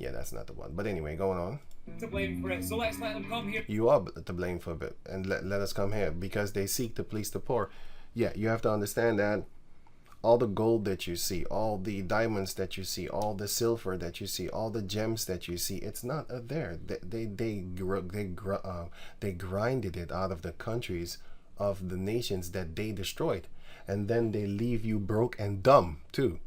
Yeah, that's not the one. But anyway, going on. To blame for it, so let's let them come here. You are to blame for it, and let us come here because they seek to please the poor. Yeah, you have to understand that all the gold that you see, all the diamonds that you see, all the silver that you see, all the gems that you see, it's not there. They grinded it out of the countries of the nations that they destroyed, and then they leave you broke and dumb too.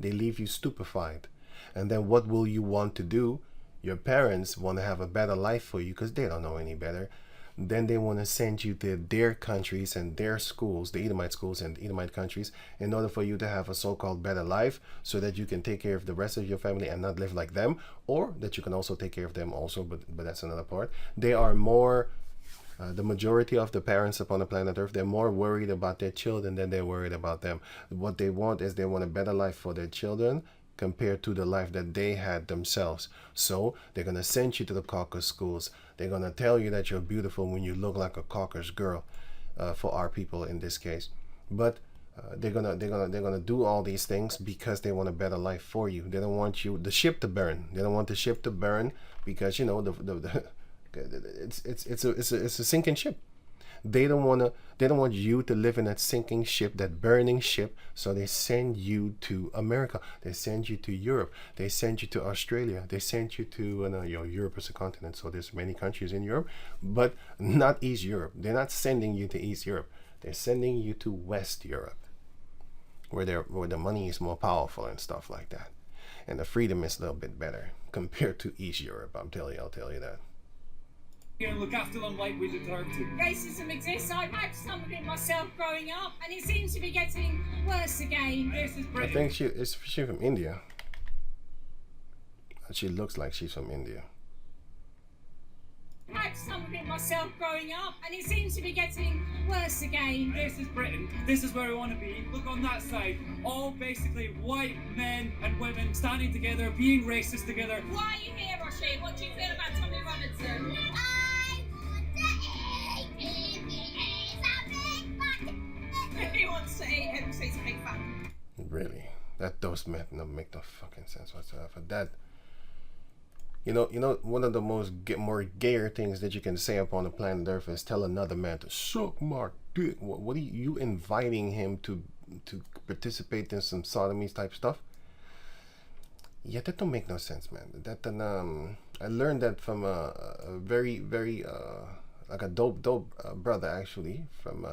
They leave you stupefied, and then what will you want to do? Your parents want to have a better life for you because they don't know any better. Then they want to send you to their countries and their schools, the Edomite schools and Edomite countries, in order for you to have a so-called better life so that you can take care of the rest of your family and not live like them, or that you can also take care of them also, but that's another part. They are more, the majority of the parents upon the planet Earth, they're more worried about their children than they're worried about them. What they want is they want a better life for their children compared to the life that they had themselves. So they're going to send you to the caucus schools. They're going to tell you that you're beautiful when you look like a caucus girl, for our people in this case. But they're gonna do all these things because they want a better life for you. They don't want the ship to burn. They don't want the ship to burn because it's a sinking ship. They don't want you to live in that sinking ship, that burning ship. So they send you to America. They send you to Europe. They send you to Australia. They send you to Europe is a continent, so there's many countries in Europe, but not East Europe. They're not sending you to East Europe. They're sending you to West Europe, where the money is more powerful and stuff like that, and the freedom is a little bit better compared to East Europe. I'll tell you that. And look after them like we deserve to. Racism exists. I've had some of it myself growing up, and it seems to be getting worse again. This is I Britain. think she's from India. She looks like she's from India. I've had some of it myself growing up, and it seems to be getting worse again. This is Britain. This is where we want to be. Look on that side. All basically white men and women standing together, being racist together. Why are you here, Nasheed? What do you feel about Tommy Robinson? He wants to eat him, so he's a big fan. Really, those men don't make no fucking sense whatsoever. That, you know, one of the more gayer things that you can say upon the planet Earth is tell another man to suck my dick. What are you inviting him to participate in some sodomy type stuff? Yeah, that don't make no sense, man. I learned that from a very like a dope brother actually from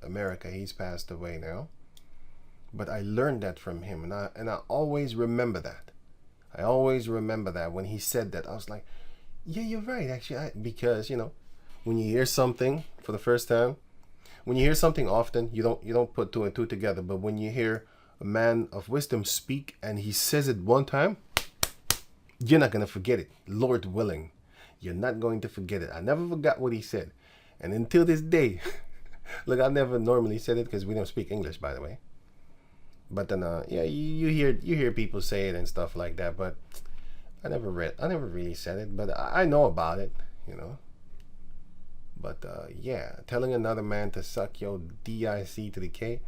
America. He's passed away now, but I learned that from him, and I always remember that. I always remember that when he said that, I was like, yeah, you're right, actually. Because when you hear something for the first time, when you hear something often, you don't put two and two together. But when you hear a man of wisdom speak and he says it one time, you're not gonna forget it, Lord willing. You're not going to forget it. I never forgot what he said. And until this day, look, I never normally said it because we don't speak English, by the way. But then, yeah, you hear people say it and stuff like that. But I never really said it. But I know about it, But yeah, telling another man to suck your DIC to the K,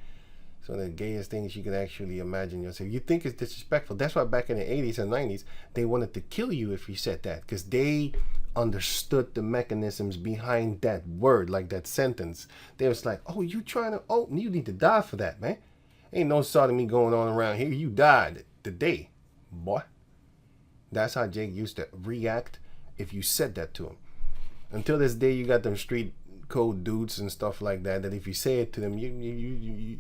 so the gayest things you can actually imagine yourself. You think it's disrespectful. That's why back in the 80s and 90s, they wanted to kill you if you said that, because they understood the mechanisms behind that word, like that sentence. They was like, oh, you need to die for that, man. Ain't no sodomy going on around here. You died today, boy. That's how Jake used to react if you said that to him. Until this day, you got them street code dudes and stuff like that, that if you say it to them, you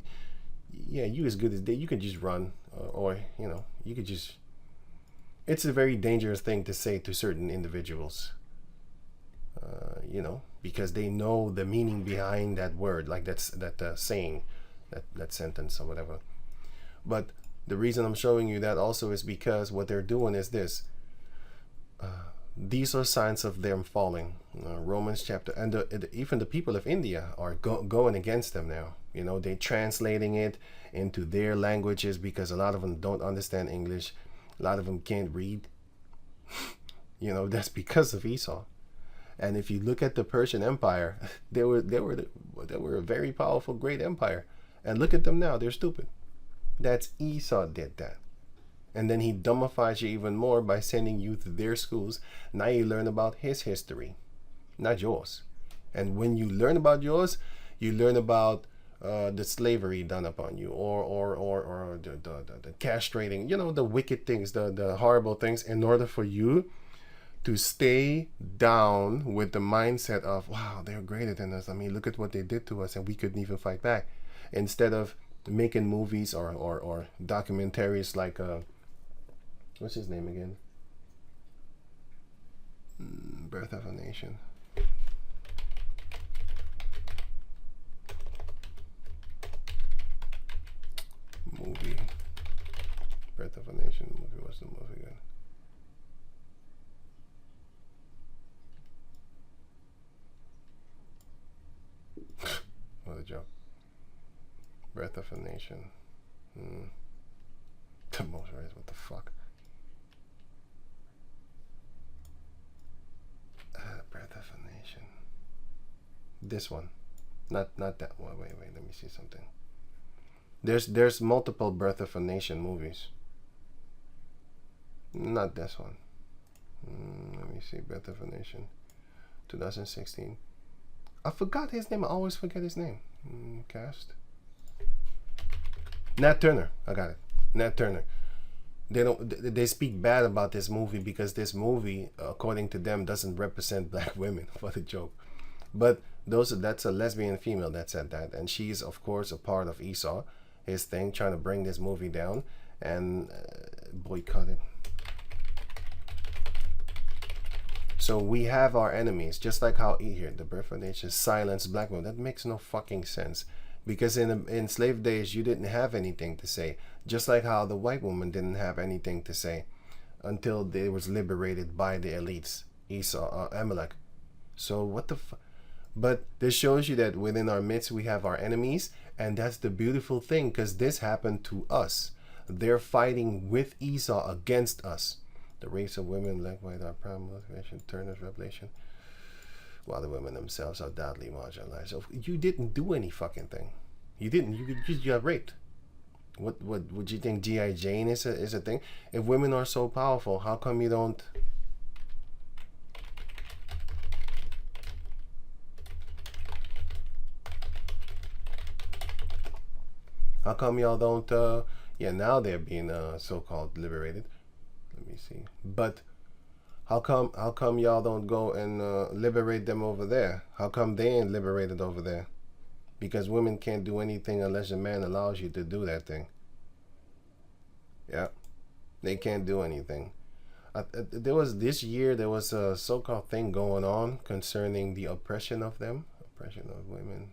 as good as they, you can just run, or you could just. It's a very dangerous thing to say to certain individuals, because they know the meaning behind that word, like that saying, that sentence or whatever. But the reason I'm showing you that also is because what they're doing is this. These are signs of them falling. Romans chapter, and even the people of India are going against them now. They're translating it into their languages because a lot of them don't understand English. A lot of them can't read. That's because of Esau. And if you look at the Persian Empire, they were a very powerful, great empire. And look at them now; they're stupid. That's Esau did that. And then he dumbifies you even more by sending you to their schools. Now you learn about his history, not yours. And when you learn about yours, you learn about the slavery done upon you, or the castrating, you know, the wicked things, the horrible things, in order for you to stay down with the mindset of, wow, they're greater than us. I mean, look at what they did to us and we couldn't even fight back. Instead of making movies or documentaries like, what's his name again? Birth of a Nation. Movie. Birth of a Nation movie. What's the movie again? What a joke. Birth of a Nation. The most right. What the fuck? Birth of a Nation. This one. Not that one. Wait. Let me see something. There's multiple Birth of a Nation movies. Not this one. Let me see. Birth of a Nation. 2016. I forgot his name. I always forget his name. Cast. Nat Turner. I got it. Nat Turner. They speak bad about this movie because this movie, according to them, doesn't represent black women. What a joke. But that's a lesbian female that said that, and she's of course a part of Esau, his thing, trying to bring this movie down and boycott it. So we have our enemies, just like how here the Birth of a Nation silenced black women. That makes no fucking sense, because in slave days you didn't have anything to say, just like how the white woman didn't have anything to say until they was liberated by the elites, Esau, Amalek. So what the fuck? But this shows you that within our midst we have our enemies, and that's the beautiful thing, because this happened to us. They're fighting with Esau against us. The race of women, black, white, are prime motivation, Turner's revelation, while the women themselves are doubly marginalized. So you didn't do any fucking thing. You didn't. You got raped. What would you think? G.I. Jane is a thing? If women are so powerful, how come you don't? How come y'all don't? Yeah, now they're being so-called liberated. Let me see. But how come y'all don't go and liberate them over there? How come they ain't liberated over there? Because women can't do anything unless a man allows you to do that thing. Yeah, they can't do anything. There was a so-called thing going on concerning the oppression of them, oppression of women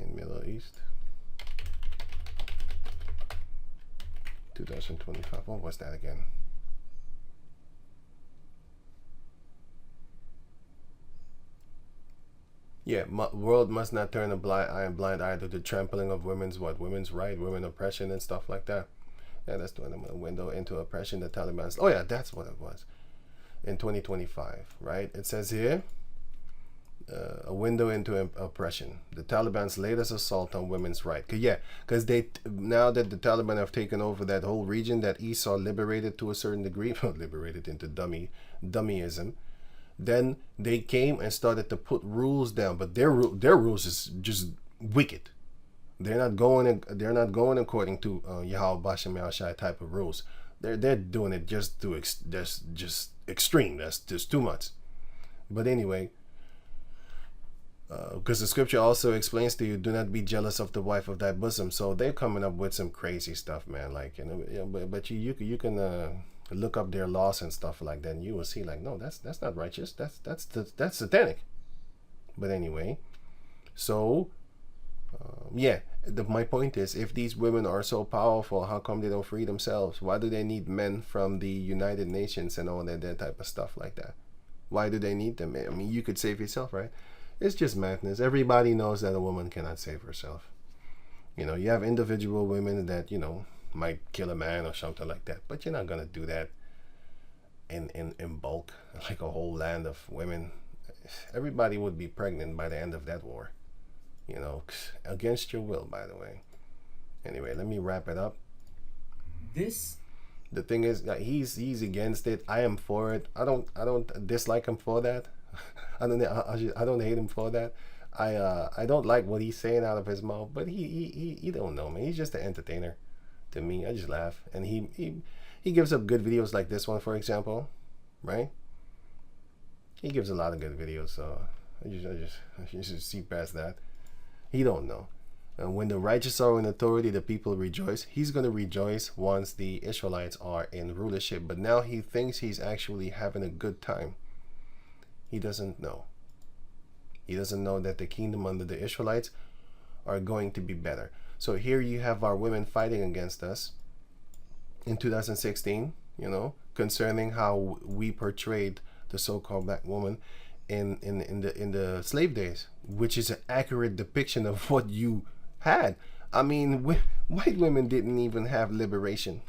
in Middle East. 2025. What was that again? Yeah, world must not turn a blind eye to the trampling of women's right, women oppression and stuff like that. Yeah, that's the window into oppression. The Taliban's. Oh yeah, that's what it was. In 2025, right? It says here, a window into oppression. The Taliban's latest assault on women's rights. Because now that the Taliban have taken over that whole region that Esau liberated to a certain degree, liberated into dummyism, then they came and started to put rules down. But their rules is just wicked. They're not going according to Yahweh Bashem Yahushai type of rules. They're doing it just to just extreme. That's just too much. But anyway. Because the scripture also explains to you, do not be jealous of the wife of thy bosom. So they're coming up with some crazy stuff, man. Like, but you can look up their laws and stuff like that, and you will see, like, no, that's not righteous. That's satanic. But anyway, so my point is, if these women are so powerful, how come they don't free themselves? Why do they need men from the United Nations and all that type of stuff like that? Why do they need them? I mean, you could save yourself, right? It's just madness. Everybody knows that a woman cannot save herself. You have individual women that, might kill a man or something like that. But you're not going to do that in bulk, like a whole land of women. Everybody would be pregnant by the end of that war. Against your will, by the way. Anyway, let me wrap it up. This The thing is, he's against it. I am for it. I don't dislike him for that. I don't hate him for that. I don't like what he's saying out of his mouth, but he don't know, man. He's just an entertainer to me. I just laugh, and he gives up good videos like this one, for example, right? He gives a lot of good videos, so I just see past that. He don't know. And when the righteous are in authority, the people rejoice. He's going to rejoice once the Israelites are in rulership. But now he thinks he's actually having a good time. He doesn't know. He doesn't know that the kingdom under the Israelites are going to be better. So here you have our women fighting against us in 2016, you know, concerning how we portrayed the so-called black woman in the slave days, which is an accurate depiction of what you had. I mean, white women didn't even have liberation.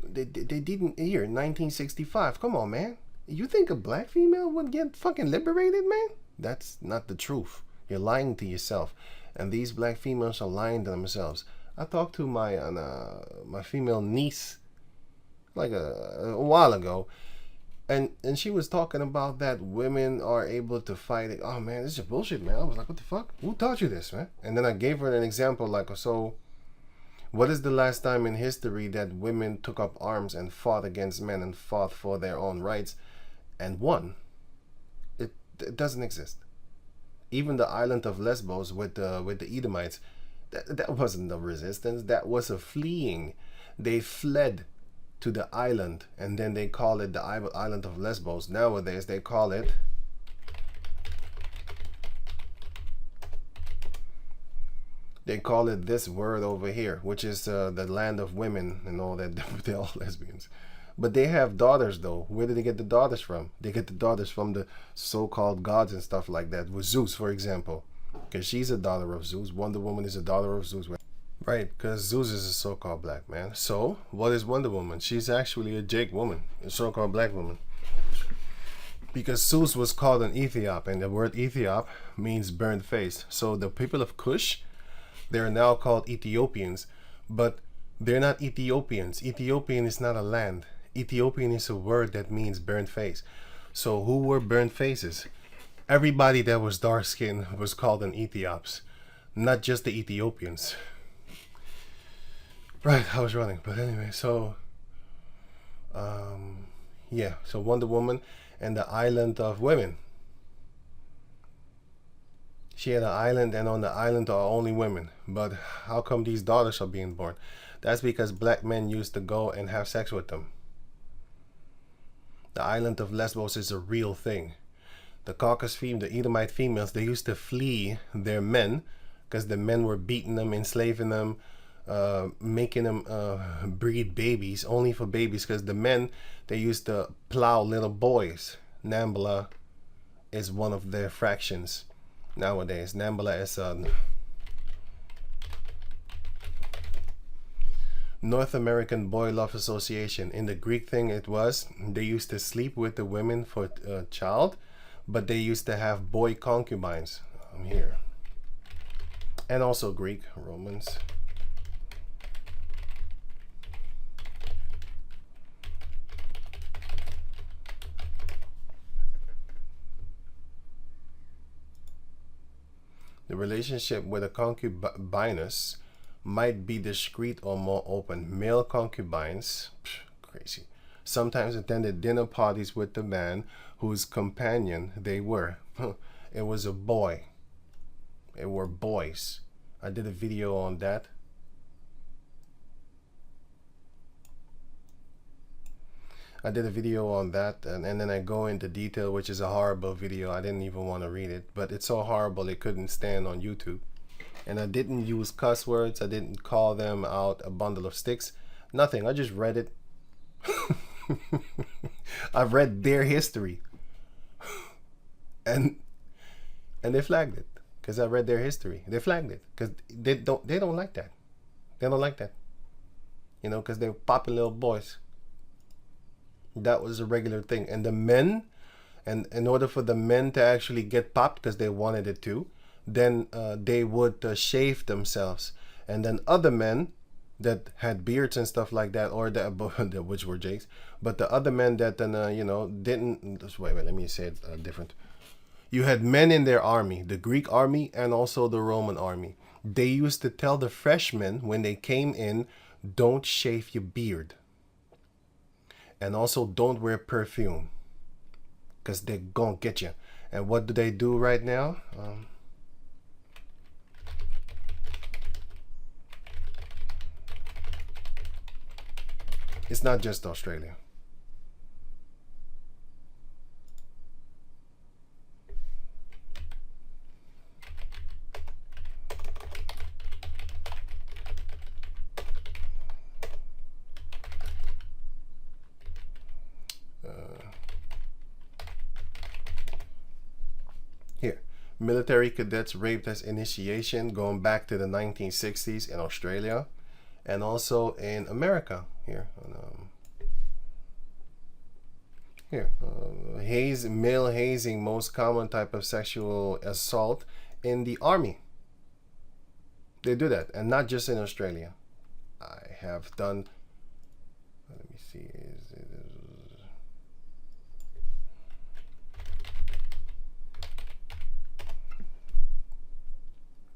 They didn't here, 1965. Come on, man. You think a black female would get fucking liberated, man? That's not the truth. You're lying to yourself. And these black females are lying to themselves. I talked to my my female niece like a while ago, and she was talking about that women are able to fight it. Oh man, this is bullshit, man. I was like, what the fuck? Who taught you this, man? And then I gave her an example, like, so what is the last time in history that women took up arms and fought against men and fought for their own rights and won? It doesn't exist. Even the island of Lesbos with the Edomites, that wasn't a resistance. That was a fleeing. They fled to the island, and then they call it the island of Lesbos. Nowadays they call it this word over here, which is the land of women and all that. They're all lesbians, but they have daughters though. Where did they get the daughters from? They get the daughters from the so-called gods and stuff like that, with Zeus, for example, because she's a daughter of Zeus. Wonder Woman is a daughter of Zeus, right? Because Zeus is a so-called black man. So what is Wonder Woman? She's actually a Jake woman, a so-called black woman, because Zeus was called an Ethiop, and the word Ethiop means burnt face. So the people of Cush, they're now called Ethiopians, but they're not Ethiopians. Ethiopian is not a land. Ethiopian is a word that means burnt face. So who were burnt faces? Everybody that was dark skinned was called an Ethiops, not just the Ethiopians. Right, I was running, but anyway, so yeah, so Wonder Woman and the island of women. She had an island, and on the island are only women. But how come these daughters are being born? That's because black men used to go and have sex with them. The island of Lesbos is a real thing. The caucus the Edomite females, they used to flee their men because the men were beating them, enslaving them, making them breed babies, only for babies, because the men, they used to plow little boys. Nambla is one of their fractions nowadays. Nambla is North American Boy Love Association. In the Greek thing, it was they used to sleep with the women for a child, but they used to have boy concubines. I'm here. And also Greek, Romans. The relationship with a concubiness might be discreet or more open. Male concubines, crazy, sometimes attended dinner parties with the man whose companion they were. It was a boy. It were boys. I did a video on that. And then I go into detail, which is a horrible video. I didn't even want to read it, but it's so horrible it couldn't stand on YouTube. And I didn't use cuss words. I didn't call them out a bundle of sticks. Nothing. I just read it. I've read their history. And they flagged it because I read their history. They flagged it because they don't like that. They don't like that. You know, because they're popping little boys. That was a regular thing. And the men, and in order for the men to actually get popped because they wanted it too, then they would shave themselves. And then other men that had beards and stuff like that, or that which were Jakes, but the other men that didn't. Wait, let me say it different. You had men in their army, the Greek army and also the Roman army. They used to tell the freshmen when they came in, don't shave your beard. And also don't wear perfume, because they're gonna get you. And what do they do right now? It's not just Australia. Here, military cadets raped as initiation, going back to the 1960s in Australia, and also in America. Here, male hazing, most common type of sexual assault in the army. They do that, and not just in Australia. I have done. Let me see.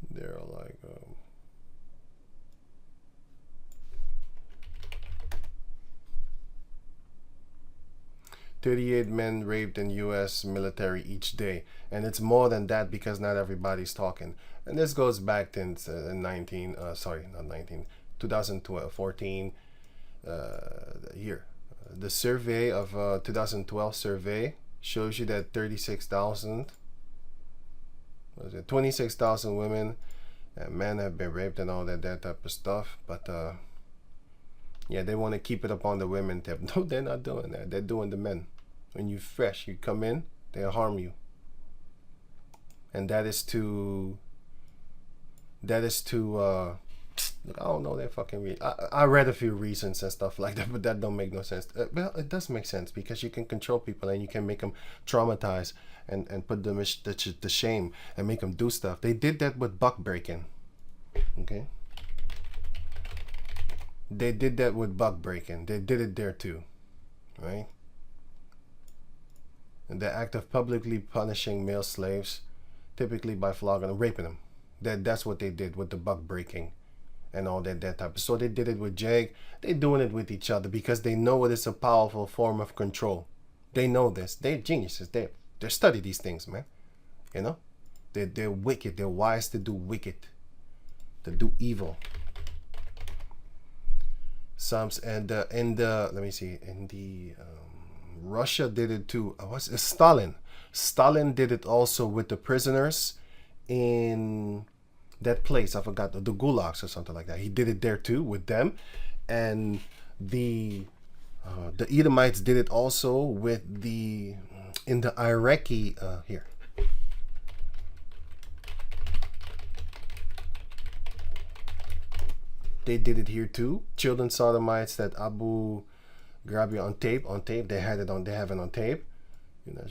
They're like 38 men raped in U.S. military each day, and it's more than that because not everybody's talking. And this goes back to 2012, 14. Here, the survey of 2012 survey shows you that 26,000 women and men have been raped and all that type of stuff. But yeah, they want to keep it up on the women tip. No, they're not doing that. They're doing the men. When you fresh, you come in, they'll harm you. And that is to look, I don't know that fucking I read a few reasons and stuff like that, but that don't make no sense. Well, it does make sense because you can control people and you can make them traumatized and put them to shame and make them do stuff. They did that with buck breaking. Okay, they did that with buck breaking. They did it there too, right? And the act of publicly punishing male slaves, typically by flogging and raping them. That's what they did with the buck breaking and all that type of. So they did it with Jag. They're doing it with each other because they know it is a powerful form of control. They know this. They're geniuses. They study these things, man. You know, they're wicked. They're wise to do wicked, to do evil. Psalms and let me see, in the Russia did it too. What's it? Stalin did it also with the prisoners in that place. I forgot, the gulags or something like that. He did it there too with them, and the Edomites did it also with in the Iraqi here. They did it here too. Children sodomites that Abu Ghraib on tape. They have it on tape. You know,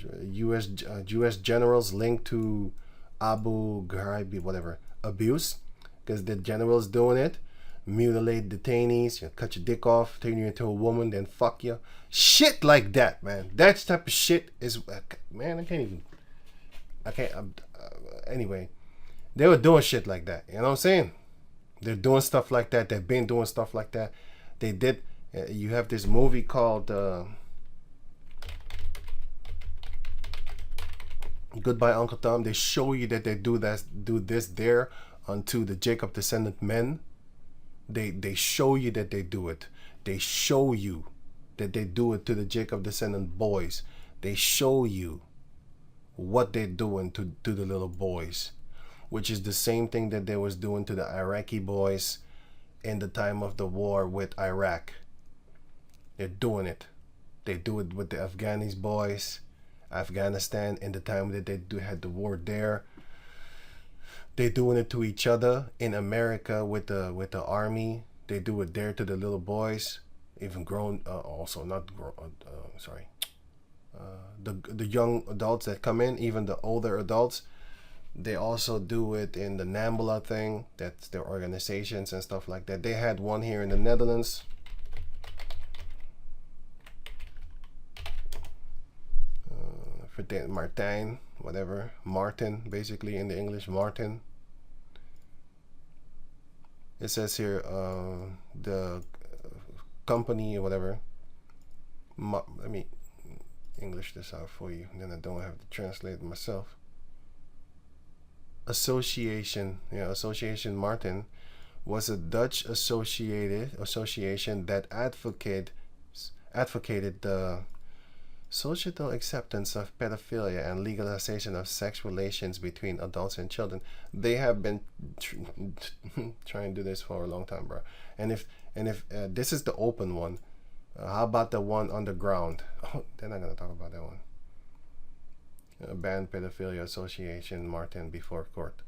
U.S. generals linked to Abu Ghraib, whatever, abuse, because the generals doing it, mutilate detainees, cut your dick off, turn you into a woman, then fuck you, shit like that, man. That type of shit is, man, anyway, they were doing shit like that. You know what I'm saying? They're doing stuff like that. They've been doing stuff like that. They did. You have this movie called Goodbye Uncle Tom. They show you that they do this there unto the Jacob descendant men. They show you that they do it. They show you that they do it to the Jacob descendant boys. They show you what they're doing to the little boys, which is the same thing that they was doing to the Iraqi boys in the time of the war with Iraq. They're doing it. They do it with the Afghanis boys, Afghanistan, in the time that they had the war there. They're doing it to each other in America with the army. They do it there to the little boys, even grown, also not grown. The young adults that come in, even the older adults. They also do it in the NAMBLA thing. That's their organizations and stuff like that. They had one here in the Netherlands. Martijn, whatever. Martin, basically in the English, Martin. It says here, the company or whatever. Let me English this out for you. Then I don't have to translate it myself. Association Martin was a Dutch association that advocated the societal acceptance of pedophilia and legalization of sex relations between adults and children. They have been trying to do this for a long time, bro. And if this is the open one, how about the one underground? Oh, they're not gonna talk about that one. Banned pedophilia association Martin before court.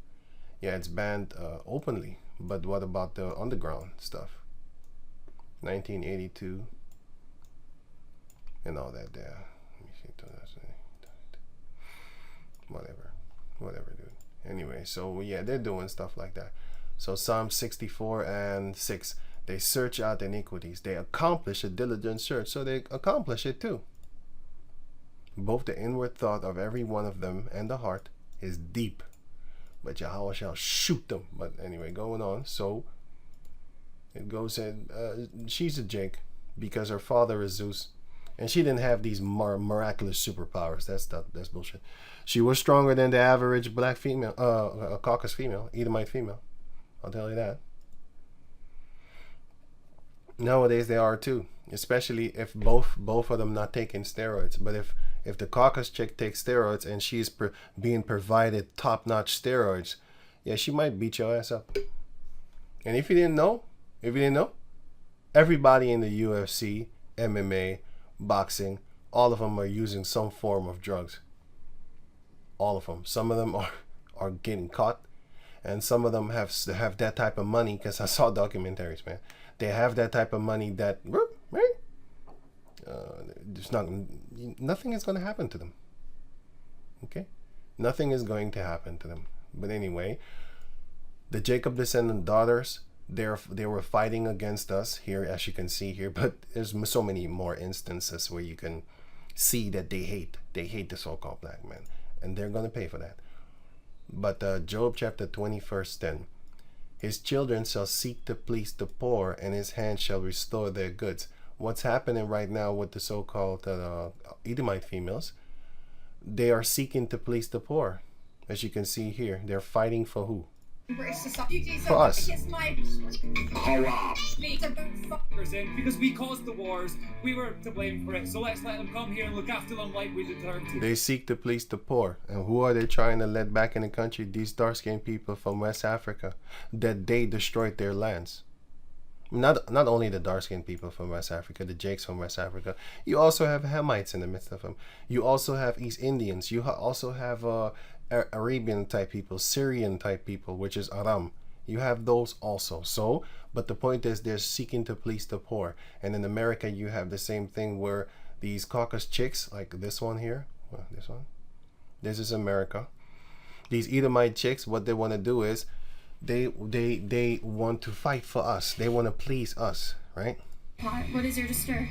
Yeah, it's banned openly, but what about the underground stuff? 1982 and all that there. Whatever, dude. Anyway, so yeah, they're doing stuff like that. So Psalm 64 and 6, they search out iniquities. They accomplish a diligent search, so they accomplish it too. Both the inward thought of every one of them and the heart is deep, but Yahweh shall shoot them. But anyway, going on. So it goes in, she's a Jake because her father is Zeus, and she didn't have these miraculous superpowers. That's bullshit. She was stronger than the average black female, caucus female, Edomite female. I'll tell you that. Nowadays they are too, especially if both of them not taking steroids. But if the caucus chick takes steroids and she's being provided top-notch steroids, yeah, she might beat your ass up. And if you didn't know, everybody in the UFC, MMA, boxing, all of them are using some form of drugs. All of them. Some of them are getting caught, and some of them have that type of money, because I saw documentaries, man. They have that type of money that nothing is going to happen to them. Okay, nothing is going to happen to them. But anyway, the Jacob descendant daughters, they were fighting against us here, as you can see here. But there's so many more instances where you can see that they hate the so-called black man, and they're going to pay for that. But Job chapter 20 verse 10, his children shall seek to please the poor, and his hand shall restore their goods. What's happening right now with the so-called Edomite females? They are seeking to please the poor. As you can see here, they're fighting for who? For us. Because we caused the wars, we were to blame for it. So let's let them come here and look after them like we deserve to. They seek to please the poor. And who are they trying to let back in the country? These dark-skinned people from West Africa that they destroyed their lands. Not only the dark-skinned people from West Africa, the Jakes from West Africa. You also have Hamites in the midst of them. You also have East Indians. You also have Arabian type people, Syrian type people, which is Aram. You have those also. So, but the point is, they're seeking to please the poor. And in America, you have the same thing where these caucus chicks, like this one here, this is America. These Edomite chicks, what they want to do is, they want to fight for us. They want to please us, right? What is there to stir?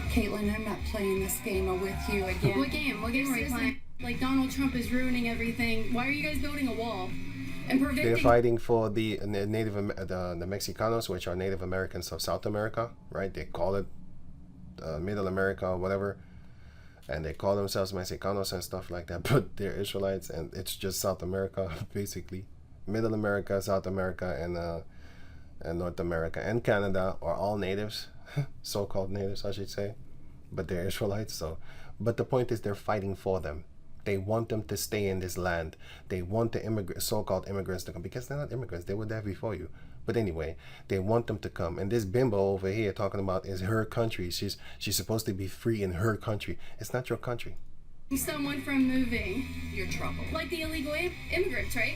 Caitlin, I'm not playing this game with you again. What game? What game are we playing? Like, Donald Trump is ruining everything. Why are you guys building a wall? And preventing... They're fighting for the Mexicanos, which are Native Americans of South America, right? They call it Middle America or whatever. And they call themselves Mexicanos and stuff like that. But they're Israelites, and it's just South America, basically. Middle America, South America, and North America and Canada are all natives, so-called natives, I should say, but they're Israelites. So, but the point is, they're fighting for them. They want them to stay in this land. They want the so-called immigrants to come, because they're not immigrants. They were there before you. But anyway, they want them to come. And this bimbo over here talking about is her country. She's supposed to be free in her country. It's not your country. someone from moving. You're trouble. Like the illegal immigrants, right?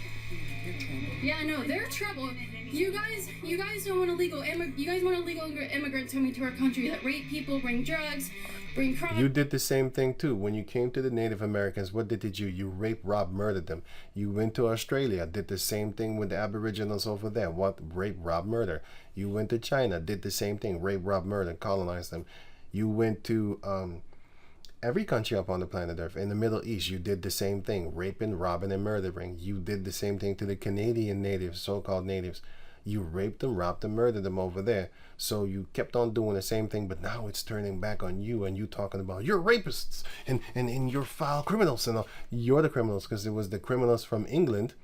You're trouble. Yeah, no, they're trouble. You guys don't want illegal immigrants coming to our country that rape people, bring drugs, bring crime. You did the same thing too. When you came to the Native Americans, what did you? You raped, robbed, murdered them. You went to Australia, did the same thing with the Aboriginals over there. What? Rape, rob, murder. You went to China, did the same thing. Rape, rob, murder, colonized them. You went to every country up on the planet Earth. In the Middle East, you did the same thing. Raping, robbing, and murdering. You did the same thing to the Canadian natives, so-called natives. You raped them, robbed them, murdered them over there. So you kept on doing the same thing, but now it's turning back on you, and you talking about you're rapists and you're foul criminals and all. You're the criminals, because it was the criminals from England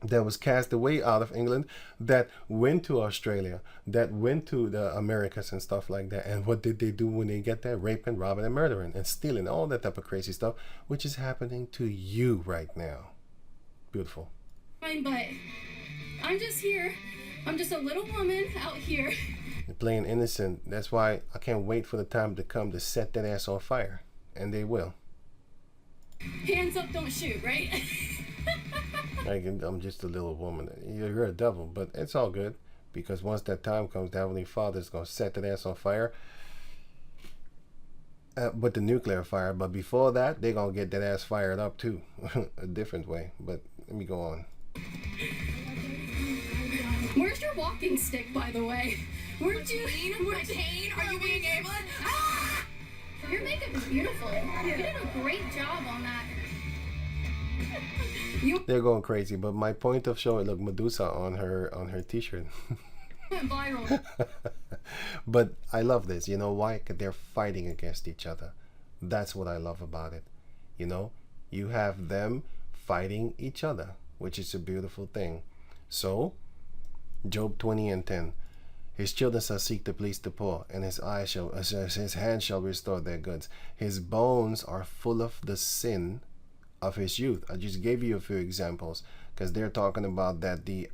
that was cast away out of England that went to Australia, that went to the Americas and stuff like that. And what did they do when they get there? Raping, robbing, and murdering and stealing, all that type of crazy stuff, which is happening to you right now. Beautiful. Fine, but I'm just here. I'm just a little woman out here. You're playing innocent. That's why I can't wait for the time to come to set that ass on fire. And they will. Hands up, don't shoot, right? I'm just a little woman. You're a devil, but it's all good. Because once that time comes, the Heavenly Father's going to set that ass on fire. With the nuclear fire. But before that, they're going to get that ass fired up too. A different way. But let me go on. Where's your walking stick, by the way? Where'd you... My cane? Are you being able? Ah! Your makeup is beautiful. You did a great job on that. They're going crazy, but my point of showing, look, Medusa on her t-shirt. Went viral. But I love this. You know why? Because they're fighting against each other. That's what I love about it. You know, you have them fighting each other, which is a beautiful thing. So, Job 20:10. His children shall seek to please the poor, and his hand shall restore their goods. His bones are full of the sin of his youth. I just gave you a few examples, because they're talking about that the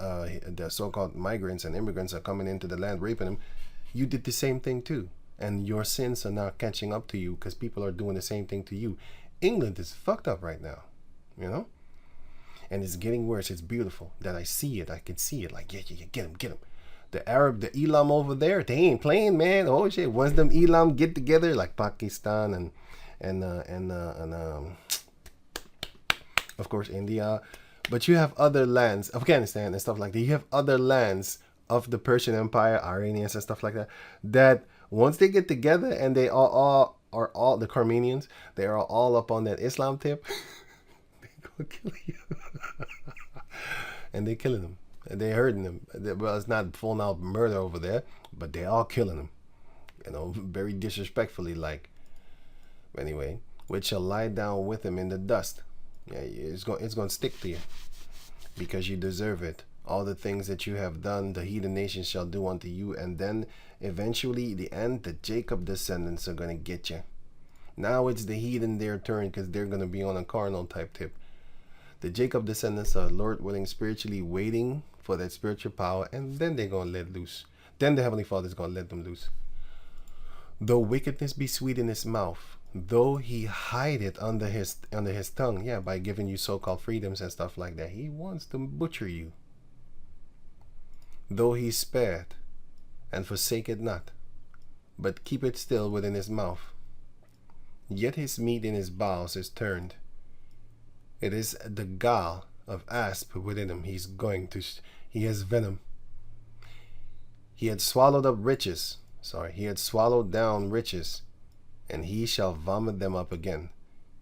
so-called migrants and immigrants are coming into the land raping them. You did the same thing too, and your sins are now catching up to you because people are doing the same thing to you. England is fucked up right now, you know, and it's getting worse. It's beautiful that I see it. I can see it. Like, yeah, get him. The Arab, the Elam over there, they ain't playing, man. Oh shit! Once them Elam get together, like Pakistan and of course India, but you have other lands, Afghanistan and stuff like that. You have other lands of the Persian Empire, Iranians and stuff like that. That once they get together and they all the Armenians, they are all up on that Islam tip. They gonna kill you, and they killing them. They hurting them. Well, it's not full out murder over there, but they all killing them. You know, very disrespectfully, like. Anyway, which shall lie down with him in the dust. Yeah, it's going to stick to you, because you deserve it. All the things that you have done, the heathen nations shall do unto you, and then eventually, the end, the Jacob descendants are going to get you. Now it's the heathen their turn, because they're going to be on a carnal type tip. The Jacob descendants are, Lord willing, spiritually waiting for that spiritual power, and then they're going to let loose. Then the Heavenly Father is going to let them loose. Though wickedness be sweet in his mouth, though he hide it under his tongue, yeah, by giving you so-called freedoms and stuff like that, he wants to butcher you. Though he spare it, and forsake it not, but keep it still within his mouth, yet his meat in his bowels is turned. It is the gall of asp within him. He has venom. He had swallowed up riches. He had swallowed down riches, and he shall vomit them up again.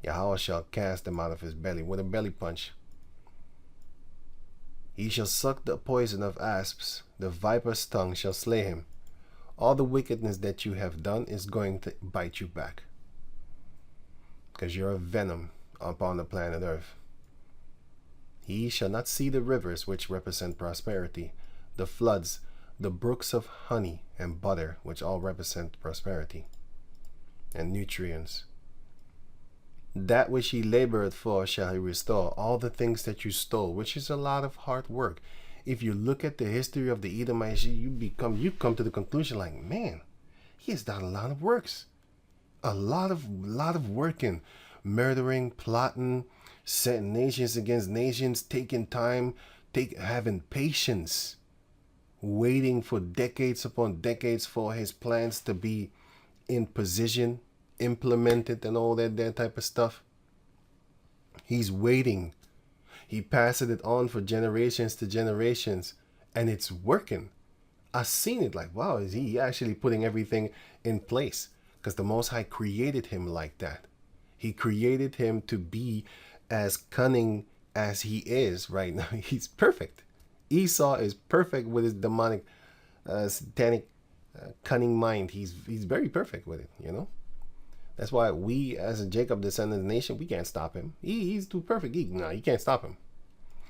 Yahweh shall cast them out of his belly with a belly punch. He shall suck the poison of asps. The viper's tongue shall slay him. All the wickedness that you have done is going to bite you back, because you're a venom upon the planet Earth. He shall not see the rivers, which represent prosperity, the floods, the brooks of honey and butter, which all represent prosperity and nutrients. That which he labored for shall he restore. All the things that you stole, which is a lot of hard work. If you look at the history of the Edomites, you come to the conclusion like, man, he has done a lot of works. A lot of working murdering, plotting, setting nations against nations, taking time, having patience, waiting for decades upon decades for his plans to be in position, implemented, and all that type of stuff. He's waiting. He passes it on for generations to generations, and it's working. I've seen it like, wow, is he actually putting everything in place? Because the Most High created him like that. He created him to be as cunning as he is right now. He's perfect. Esau is perfect with his demonic, satanic, cunning mind. He's very perfect with it, you know. That's why we, as a Jacob descendant nation, we can't stop him. He's too perfect. You can't stop him.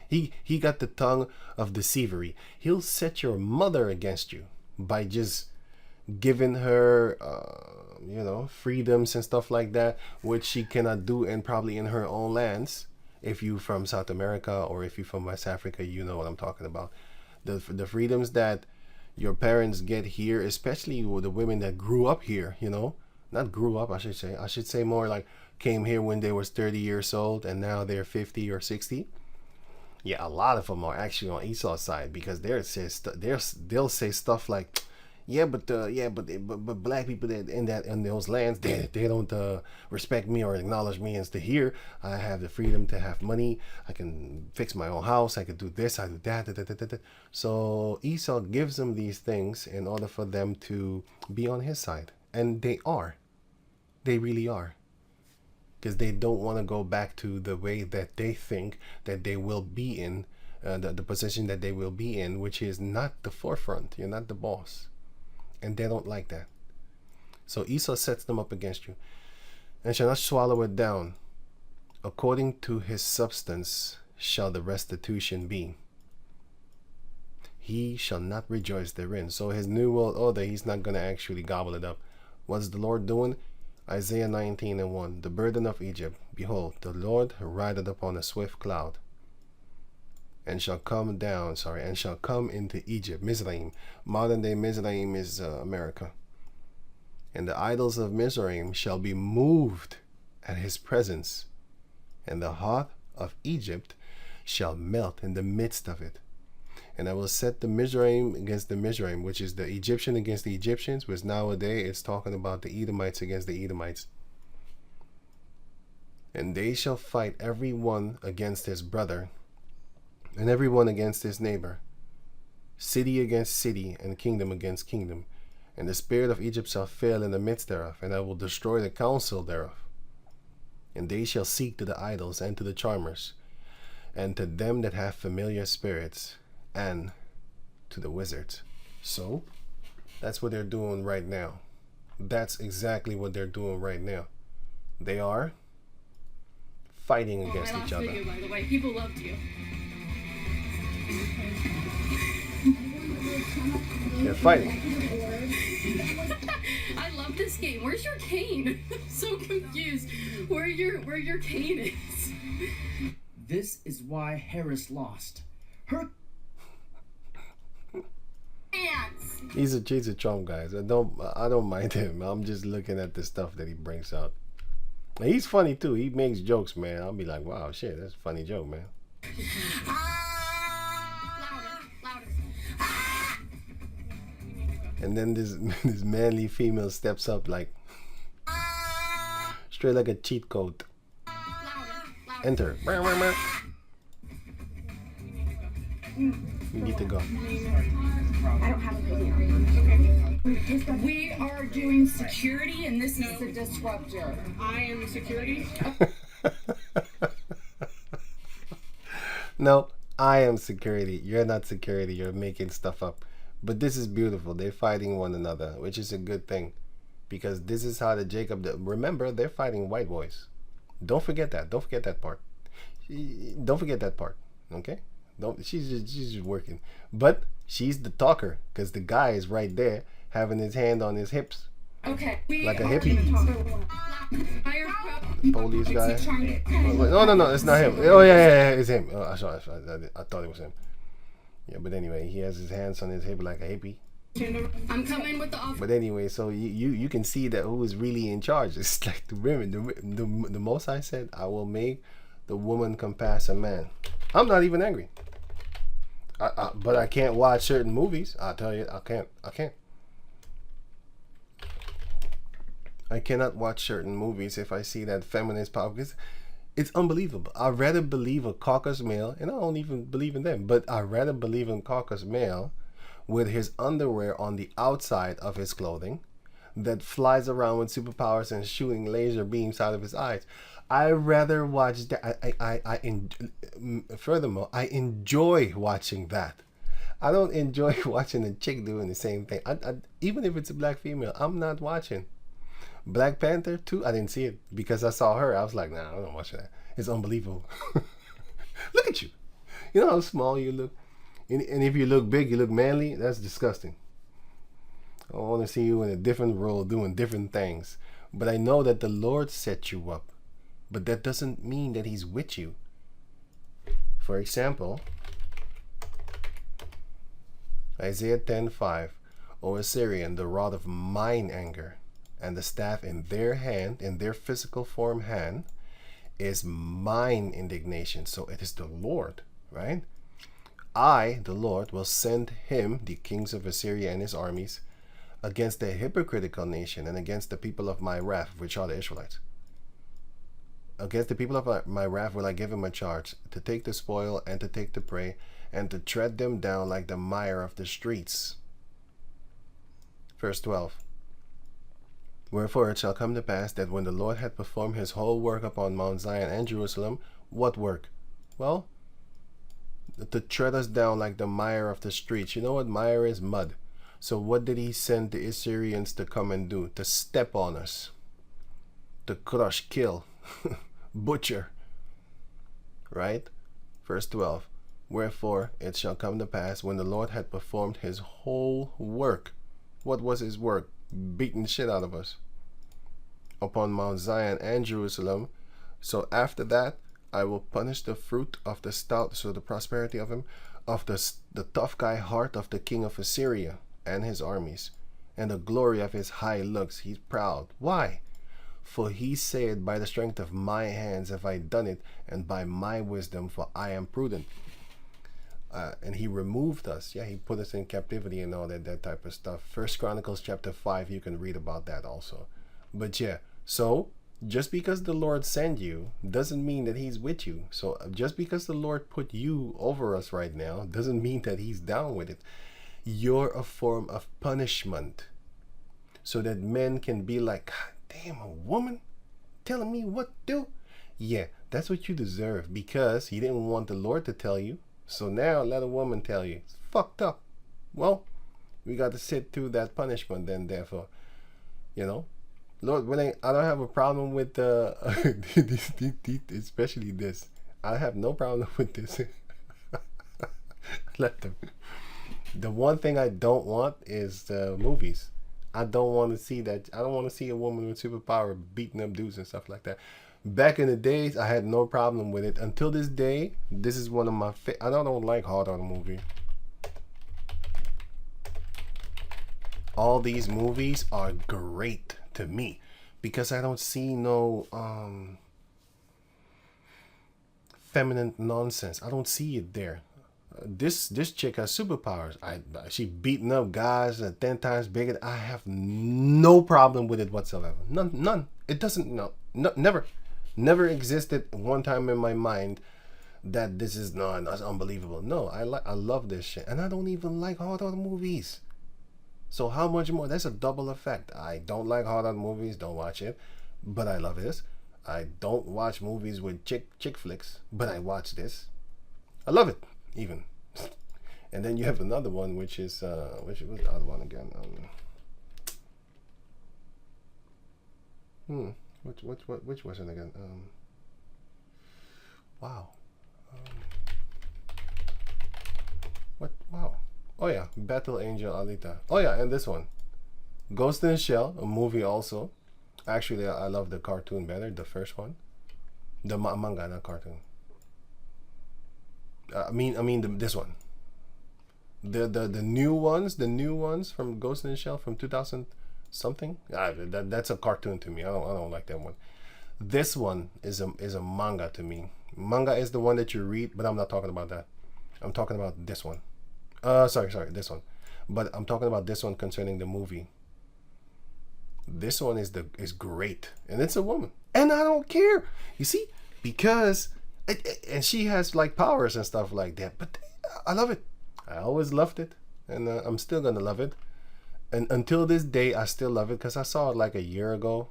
He got the tongue of deceivery. He'll set your mother against you by just giving her, freedoms and stuff like that, which she cannot do, and probably in her own lands. If you from South America or if you from West Africa, you know what I'm talking about. The freedoms that your parents get here, especially with the women that grew up here, you know, not grew up, I should say more like came here when they was 30 years old and now they're 50 or 60. Yeah, a lot of them are actually on Esau's side, because they'll say stuff like, but black people that in those lands, they don't respect me or acknowledge me. And here I have the freedom to have money. I can fix my own house. I can do this. I do that. So Esau gives them these things in order for them to be on his side, and they are. They really are. Because they don't want to go back to the way that they think that they will be in, the position that they will be in, which is not the forefront. You're not the boss. And they don't like that. So Esau sets them up against you, and shall not swallow it down. According to his substance shall the restitution be. He shall not rejoice therein. So his new world order, he's not going to actually gobble it up. What's the Lord doing? Isaiah 19:1. The burden of Egypt. Behold, the Lord rideth upon a swift cloud, and shall come into Egypt. Mizraim. Modern day Mizraim is America. And the idols of Mizraim shall be moved at his presence, and the heart of Egypt shall melt in the midst of it. And I will set the Mizraim against the Mizraim, which is the Egyptian against the Egyptians, which nowadays it's talking about the Edomites against the Edomites. And they shall fight every one against his brother, and every one against his neighbor, city against city, and kingdom against kingdom. And the spirit of Egypt shall fail in the midst thereof, and I will destroy the counsel thereof. And they shall seek to the idols and to the charmers, and to them that have familiar spirits, and to the wizards. So that's what they're doing right now. That's exactly what they're doing right now. They are fighting against each other. Video, by the way, people loved you. They're fighting. I love this game. Where's your cane? I'm so confused. Where your cane is. This is why Harris lost. Her Pants. He's a Trump, guys. I don't mind him. I'm just looking at the stuff that he brings out. And he's funny too. He makes jokes, man. I'll be like, wow, shit, that's a funny joke, man. Louder. And then this manly female steps up like straight like a cheat code. Louder. Enter. You need to go. I don't have a video. Okay. We are doing security, and this is the disruptor. I am the security. No, I am security. You're not security. You're making stuff up. But this is beautiful. They're fighting one another, which is a good thing, because this is how the Jacob. Remember, they're fighting white boys. Don't forget that. Don't forget that part. Don't forget that part. Okay. She's just working, but she's the talker, because the guy is right there having his hand on his hips. Okay. Like a hippie. Fire Police guy. No, it's not him. Oh yeah, it's him. Oh, I thought it was him. Yeah, but anyway, he has his hands on his hip like a hippie. I'm coming with the offer. But anyway, so you can see that who is really in charge. It's like the women. The Most High said, I will make the woman compass a man. I'm not even angry. But I can't watch certain movies. I'll tell you, I can't. I cannot watch certain movies if I see that feminist power. Because it's unbelievable. I'd rather believe a caucus male, and I don't even believe in them, but I'd rather believe in caucus male with his underwear on the outside of his clothing that flies around with superpowers and shooting laser beams out of his eyes. I rather watch that. Furthermore, I enjoy watching that. I don't enjoy watching a chick doing the same thing. Even if it's a black female, I'm not watching. Black Panther 2, I didn't see it because I saw her. I was like, nah, I'm not watching that. It's unbelievable. Look at you. You know how small you look? And if you look big, you look manly? That's disgusting. I want to see you in a different role doing different things. But I know that the Lord set you up. But that doesn't mean that he's with you. For example, Isaiah 10:5, O Assyrian, the rod of mine anger, and the staff in their hand, in their physical form hand, is mine indignation. So it is the Lord, right? I, the Lord, will send him, the kings of Assyria and his armies, against the hypocritical nation and against the people of my wrath, which are the Israelites. Against the people of my wrath will I give him a charge, to take the spoil and to take the prey, and to tread them down like the mire of the streets. Verse 12. Wherefore it shall come to pass that when the Lord had performed his whole work upon Mount Zion and Jerusalem, what work? Well, to tread us down like the mire of the streets. You know what mire is? Mud. So what did he send the Assyrians to come and do? To step on us. To crush, kill, butcher. Right? Verse 12. Wherefore it shall come to pass when the Lord had performed his whole work. What was his work? Beating the shit out of us. Upon Mount Zion and Jerusalem. So after that, I will punish the fruit of the stout, so the prosperity of him, of the tough guy heart of the king of Assyria and his armies, and the glory of his high looks. He's proud. Why? For he said, by the strength of my hands have I done it, and by my wisdom, for I am prudent. And he removed us. Yeah, he put us in captivity and all that type of stuff. First Chronicles chapter 5, you can read about that also. But yeah, so just because the Lord sent you doesn't mean that he's with you. So just because the Lord put you over us right now doesn't mean that he's down with it. You're a form of punishment, so that men can be like, God damn, a woman telling me what to do? Yeah, that's what you deserve, because he didn't want the Lord to tell you. So now let a woman tell you. It's fucked up. Well, we got to sit through that punishment then, therefore. You know? Lord, I don't have a problem with especially this. I have no problem with this. Let them. The one thing I don't want is movies. I don't want to see that. I don't want to see a woman with superpower beating up dudes and stuff like that. Back in the days, I had no problem with it. Until this day, this is one of my I don't like hard on movie. All these movies are great to me because I don't see no feminine nonsense. I don't see it there. This chick has superpowers. She beating up guys 10 times bigger. I have no problem with it whatsoever. None. It doesn't. Never existed one time in my mind that this is that's unbelievable. No, I love this shit, and I don't even like horror movies. So how much more? That's a double effect. I don't like horror movies. Don't watch it, but I love this. I don't watch movies with chick flicks, but I watch this. I love it. Even. And then you have another one, which is which was the other one again? Which was it again? Wow. What? Wow. Oh yeah, Battle Angel Alita. Oh yeah, and this one, Ghost in the Shell, a movie also. Actually, I love the cartoon better, the first one, the manga, not cartoon. I mean this one. The new ones from Ghost in the Shell from 2000 something. That's a cartoon to me. I don't like that one. This one is a manga to me. Manga is the one that you read, but I'm not talking about that. I'm talking about this one. Sorry, this one. But I'm talking about this one concerning the movie. This one is great, and it's a woman, and I don't care. You see, because and she has like powers and stuff like that. But I love it. I always loved it, and I'm still gonna love it. And until this day, I still love it because I saw it like a year ago.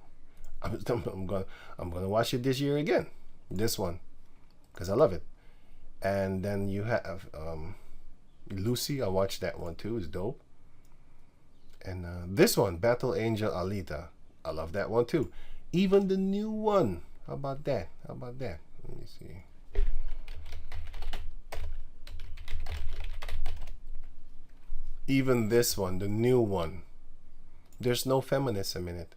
I'm gonna watch it this year again. This one, because I love it. And then you have Lucy. I watched that one too. It's dope. And this one, Battle Angel Alita. I love that one too. Even the new one. How about that? Let me see. Even this one, the new one. There's no feminism in it.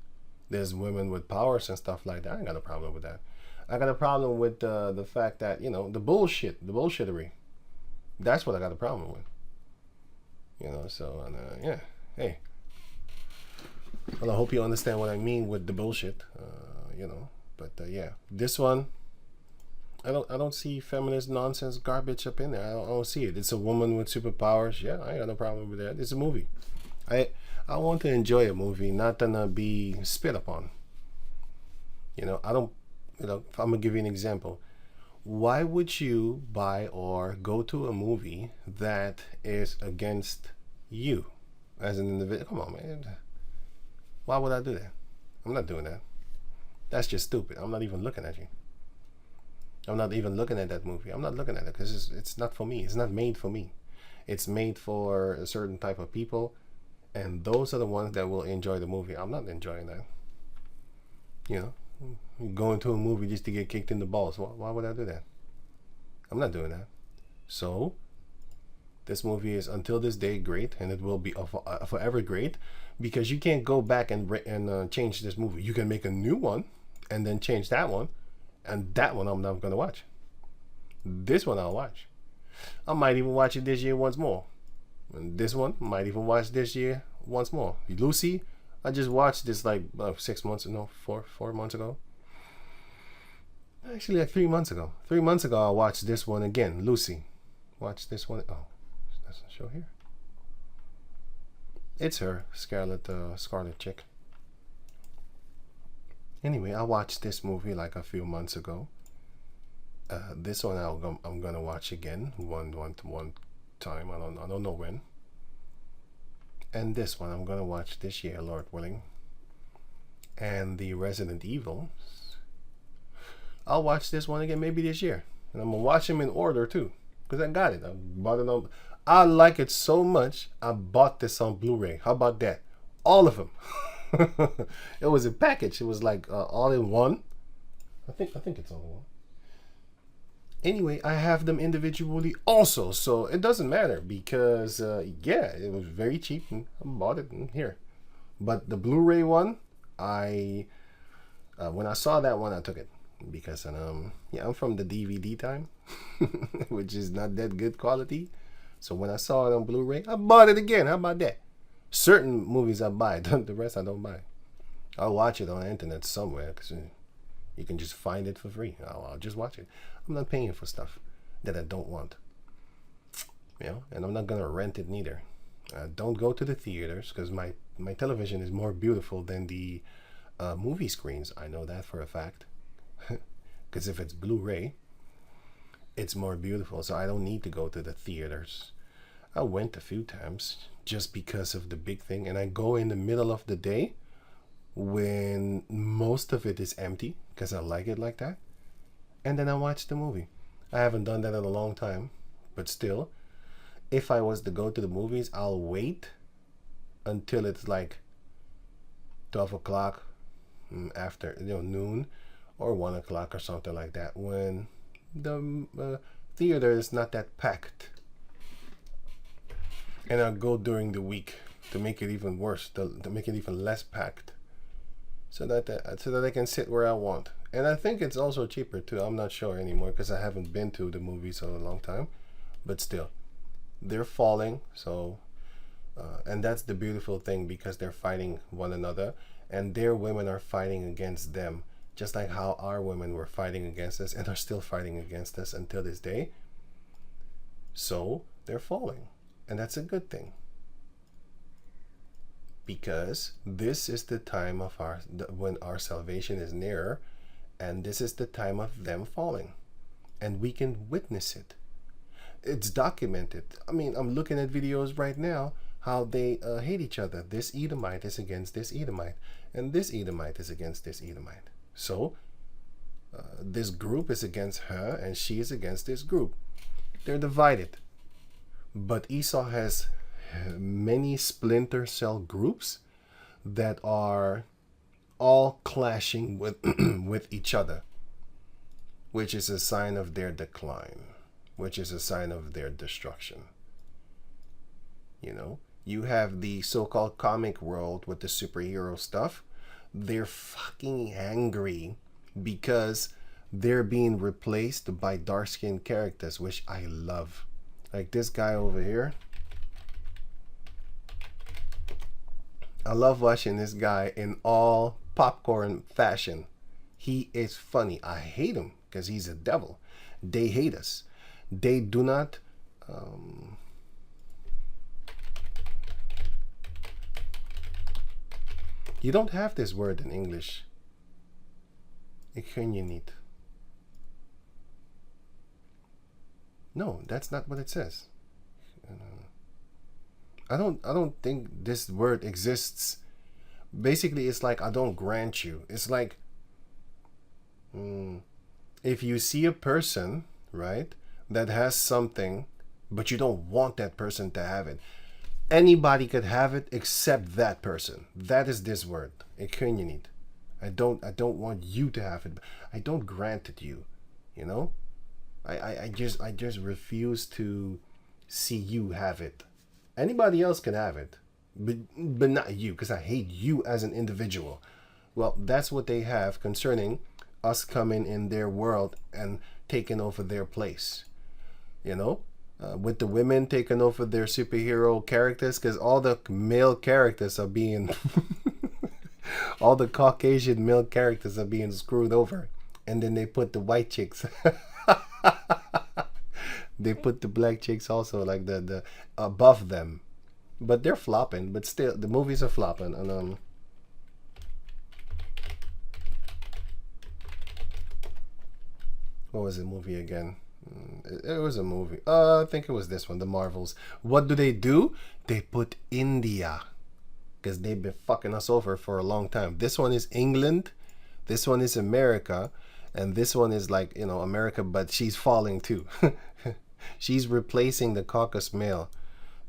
There's women with powers and stuff like that. I ain't got a problem with that. I got a problem with the fact that, the bullshittery. That's what I got a problem with. So, yeah. Hey. Well, I hope you understand what I mean with the bullshit, But yeah, this one, I don't see feminist nonsense garbage up in there. I don't see it. It's a woman with superpowers. Yeah, I got no problem with that. It's a movie. I want to enjoy a movie, not to be spit upon. I don't. I'm gonna give you an example. Why would you buy or go to a movie that is against you as an individual? Come on, man. Why would I do that? I'm not doing that. That's just stupid. I'm not even looking at you. I'm not even looking at that movie. I'm not looking at it because it's not for me. It's not made for me. It's made for a certain type of people, and those are the ones that will enjoy the movie. I'm not enjoying that. Going to a movie just to get kicked in the balls. Why would I do that? I'm not doing that. So, this movie is until this day great, and it will be forever great, because you can't go back and change this movie. You can make a new one and then change that one, and that one I'm not going to watch. This one I'll watch. I might even watch it this year once more. And this one might even watch this year once more. Lucy, I just watched this like 4 months ago. Actually, like 3 months ago. 3 months ago, I watched this one again. Lucy. Watch this one. Oh, it doesn't show here. It's her, Scarlet chick. Anyway, I watched this movie like a few months ago. This one I'm gonna watch again one time. I don't know when. And this one I'm gonna watch this year, Lord willing. And the Resident Evil, I'll watch this one again maybe this year, and I'm gonna watch them in order too, because I got it. I bought it on. I like it so much. I bought this on Blu-ray. How about that? All of them. It was a package. It was like all in one. I think it's all in one. Anyway, I have them individually also, so it doesn't matter because it was very cheap and I bought it in here. But the Blu-ray one, when I saw that one, I took it because I'm from the DVD time, which is not that good quality. So when I saw it on Blu-ray, I bought it again. How about that? Certain movies I buy, the rest I don't buy. I'll watch it on the internet somewhere because you can just find it for free. I'll just watch it. I'm not paying for stuff that I don't want. And I'm not gonna rent it neither. Don't go to the theaters because my television is more beautiful than the movie screens. I know that for a fact. Because if it's Blu-ray, it's more beautiful. So I don't need to go to the theaters. I went a few times just because of the big thing, and I go in the middle of the day when most of it is empty because I like it like that, and then I watch the movie. I haven't done that in a long time, but still, if I was to go to the movies, I'll wait until it's like 12 o'clock after noon or 1 o'clock or something like that, when the theater is not that packed. And I'll go during the week to make it even worse, to make it even less packed, so that I can sit where I want. And I think it's also cheaper too. I'm not sure anymore because I haven't been to the movies in a long time, but still, they're falling. So, and that's the beautiful thing, because they're fighting one another, and their women are fighting against them, just like how our women were fighting against us and are still fighting against us until this day. So they're falling, and that's a good thing, because this is the time of when our salvation is nearer, and this is the time of them falling, and we can witness it. It's documented. I mean, I'm looking at videos right now how they hate each other. This Edomite is against this Edomite, and this Edomite is against this Edomite. So this group is against her, and she is against this group. They're divided. But Esau has many splinter cell groups that are all clashing with with each other, which is a sign of their decline, which is a sign of their destruction. You know, you have the so-called comic world with the superhero stuff. They're fucking angry because they're being replaced by dark-skinned characters, which I love. Like this guy over here. I love watching this guy in all popcorn fashion. He is funny. I hate him because he's a devil. They hate us. They do not you don't have this word in English. Ik gun je niet. No, that's not what it says. I don't think this word exists. Basically, it's like I don't grant you. It's like if you see a person, right, that has something, but you don't want that person to have it. Anybody could have it except that person. That is this word. Ik gun je niet. I don't want you to have it. I don't grant it you. You know? I just refuse to see you have it. Anybody else can have it, but not you, because I hate you as an individual. Well, that's what they have concerning us coming in their world and taking over their place. You know? With the women taking over their superhero characters, because all the male characters are being all the Caucasian male characters are being screwed over, and then they put the white chicks they put the black chicks also, like the above them, but they're flopping. But still, the movies are flopping. And what was the movie again? It was a movie. I think it was this one, The Marvels. What do? They put India, because they've been fucking us over for a long time. This one is England, this one is America, and this one is like, you know, America, but she's falling too. She's replacing the caucus male.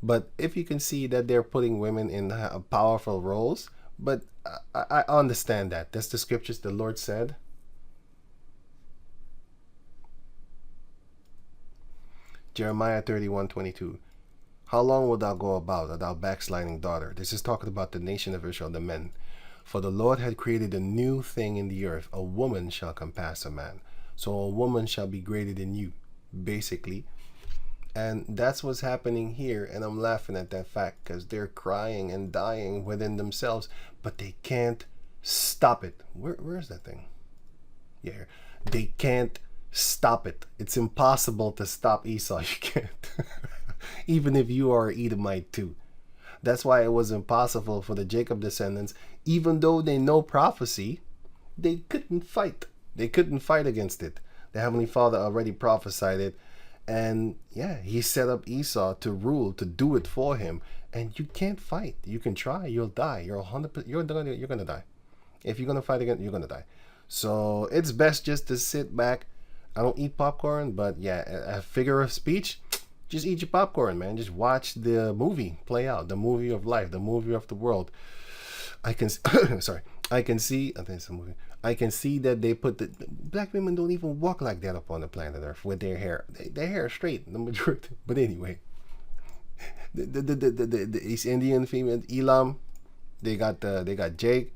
But if you can see that they're putting women in powerful roles, but I understand that. That's the scriptures the Lord said. Jeremiah 31:22. How long wilt thou go about, thou backsliding daughter? This is talking about the nation of Israel, the men. For the Lord had created a new thing in the earth. A woman shall compass a man. So a woman shall be greater than you, basically. And that's what's happening here. And I'm laughing at that fact, because they're crying and dying within themselves, but they can't stop it. Where's that thing? Yeah, they can't stop it. It's impossible to stop Esau. You can't. Even if you are an Edomite too. That's why it was impossible for the Jacob descendants, even though they know prophecy, they couldn't fight. They couldn't fight against it. The Heavenly Father already prophesied it. And yeah, he set up Esau to rule, to do it for him. And you can't fight. You can try, you'll die. You're 100%, you're gonna die. If you're gonna fight again, you're gonna die. So it's best just to sit back. I don't eat popcorn, but yeah, a figure of speech, just eat your popcorn, man. Just watch the movie play out, the movie of life, the movie of the world. I can sorry, I can see, I think it's a movie. I can see that they put the black women don't even walk like that up on the planet Earth with their hair. Their hair is straight, the majority. But anyway, the East Indian female Elam, they got Jake,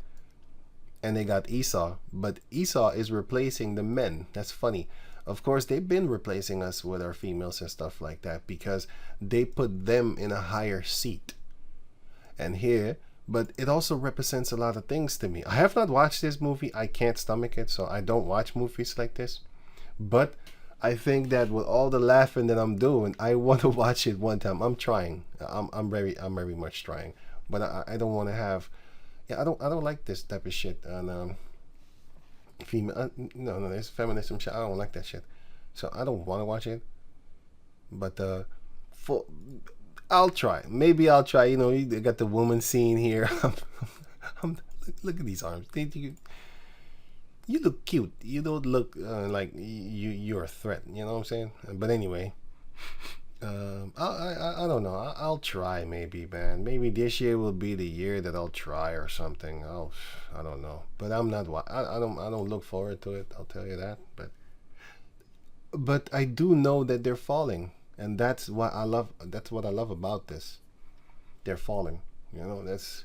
and they got Esau. But Esau is replacing the men. That's funny. Of course, they've been replacing us with our females and stuff like that because they put them in a higher seat. And here, but it also represents a lot of things to me. I have not watched this movie. I can't stomach it, so I don't watch movies like this. But I think that with all the laughing that I'm doing, I want to watch it one time. I'm trying. I'm very much trying. But I don't want to have. Yeah, I don't like this type of shit. And female. No, there's feminism shit. I don't like that shit. So I don't want to watch it. But I'll try. Maybe I'll try. You know, you got the woman scene here. Look at these arms. You look cute. You don't look like you're a threat. You know what I'm saying? But anyway, I don't know. I'll try maybe, man. Maybe this year will be the year that I'll try or something. I don't know. But I'm not. I don't look forward to it. I'll tell you that. But I do know that they're falling, and that's what I love. That's what I love about this. They're falling. You know, that's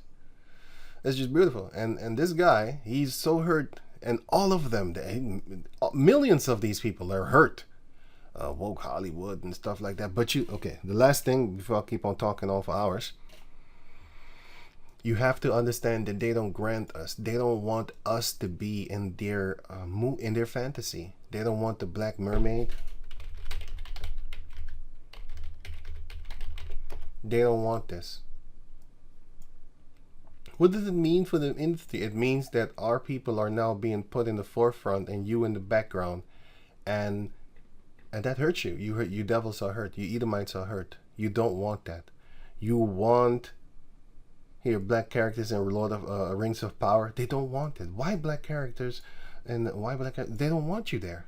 just beautiful. And this guy, he's so hurt. And all of them, millions of these people are hurt. Woke Hollywood and stuff like that. But okay, the last thing before I keep on talking all for hours. You have to understand that they don't grant us. They don't want us to be in their fantasy. They don't want the Black Mermaid. They don't want this. What does it mean for the industry? It means that our people are now being put in the forefront and you in the background, and that hurts you. You devils are hurt. You Edomites are hurt. You don't want that. You want here black characters in Lord of Rings of Power. They don't want it. Why black characters and why black? They don't want you there.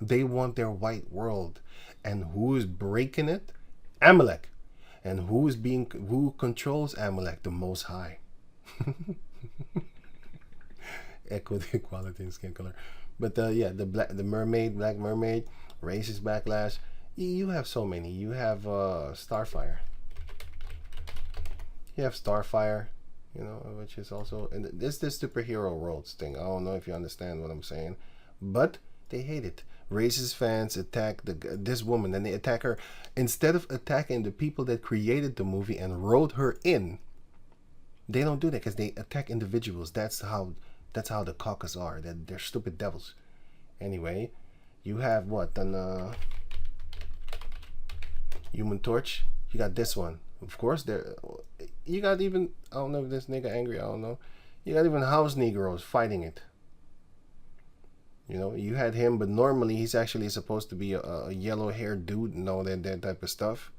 They want their white world, and who is breaking it? Amalek, and who controls Amalek? The Most High. Equity, equality, and skin color. But yeah, the Black Mermaid, racist backlash. You have so many. You have Starfire. You have Starfire, you know, which is also, and this superhero roles thing. I don't know if you understand what I'm saying, but they hate it. Racist fans attack this woman, and they attack her instead of attacking the people that created the movie and wrote her in. They don't do that because they attack individuals. That's how the caucus are. They're stupid devils. Anyway, you have what? An Human Torch. You got this one. Of course, you got even, I don't know if this nigga angry, I don't know. You got even house Negroes fighting it. You know, you had him, but normally he's actually supposed to be a yellow-haired dude and all that type of stuff.